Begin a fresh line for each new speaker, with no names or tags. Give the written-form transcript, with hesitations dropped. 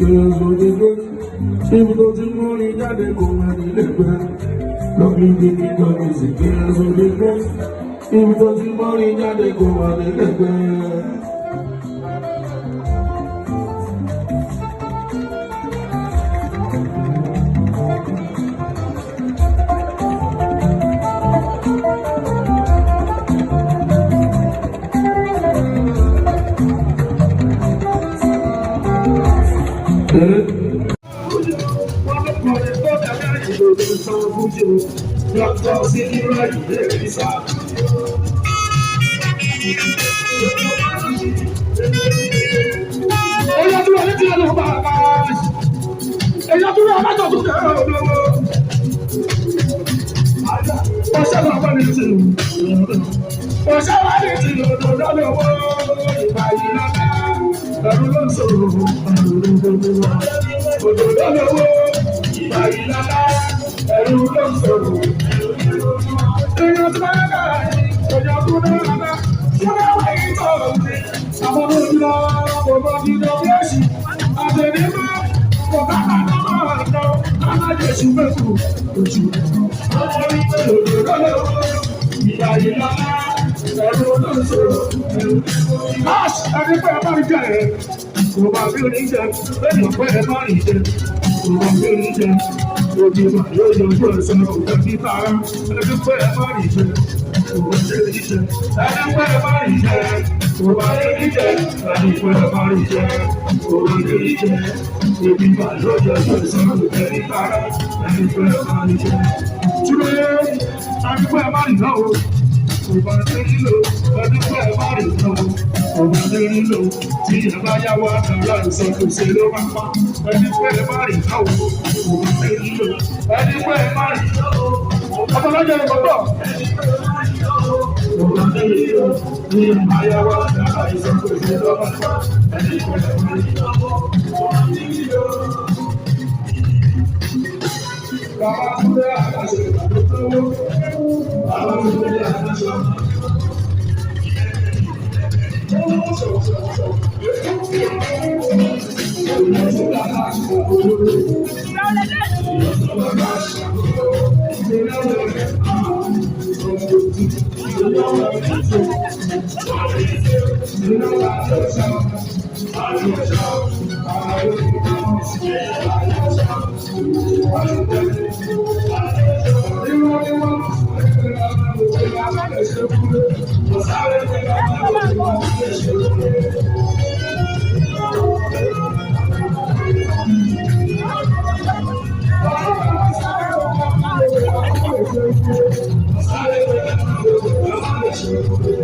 Ibi tó ti mú ní jáde kò máa ní lẹ́gbẹ̀ẹ́. Lọ́bí gidi kan ní sìnkì ẹ̀sùn ní gbé. Ibi tó ti mú ní jáde kò máa ní lẹ́gbẹ̀ẹ́. Doctor, see you right there, it's up. Ella tu le tira los babas. Ella tu la mata tu cara. O sea, va a venir. O sea, va a venir. Ẹ̀rù ló ń sọ̀rọ̀. Èèyàn tí wọ́n yára ọjà tó dára ṣọ́ra wáyé tọ̀rọ̀ ní. Àwọn olùdó ọmọ ìdílé bí èsì. Àtẹ̀lẹ́mọ́ kò bá máa lọ. Alájẹsù mẹ́kù ojú. Òdòdó ìyá ìlà ẹ̀rù ló ń sọ̀rọ̀. Láàṣì ẹni pé ẹ bá rí jẹ́ ẹ̀. Kò bá bí oníjẹ, lẹ́yìn pé ẹ bá rí jẹ. Kò bá bí oníjẹ. Ojúmọ̀ yóò yọjú ẹ̀sán òkè títà rẹ̀. Ẹni pé ẹ bá rí jẹ, kò bá ṣe rí jẹ. Ẹni pé ẹ bá rí jẹ, kò bá ṣe rí jẹ. Ẹni pé ẹ bá rí jẹ, kò bá ṣe rí jẹ. Ojúmọ̀ yóò yọjú ẹ̀sán òkè títà rẹ̀. Ẹni pé ẹ bá rí jẹ. Túlẹ̀ ẹni pé ẹ bá rí náà o. Kò bá ṣe rí lò. Ẹni pé ẹ bá rí náà o. Kò bá ṣe rí lò. Tí ẹ bá yá wá dára ìsọkúnṣe ló máa pa. Ẹni pé ẹ bá rí náà o. Kò bá ṣe rí lò. Ẹni pé ẹ bá rí náà o. Ọmọlájà ni bàbá. Kò bá ṣe rí lò. Tí ẹ bá yá wá dára ìsọkúnṣe ló máa pa. Ẹni pé ẹ bá rí náà o. Kò bá ṣe rí lò. Bàbá Túndé àkàṣe ìgbàlódé. Bàbá Túndé àkàṣe ìgbàlódé. Thank you.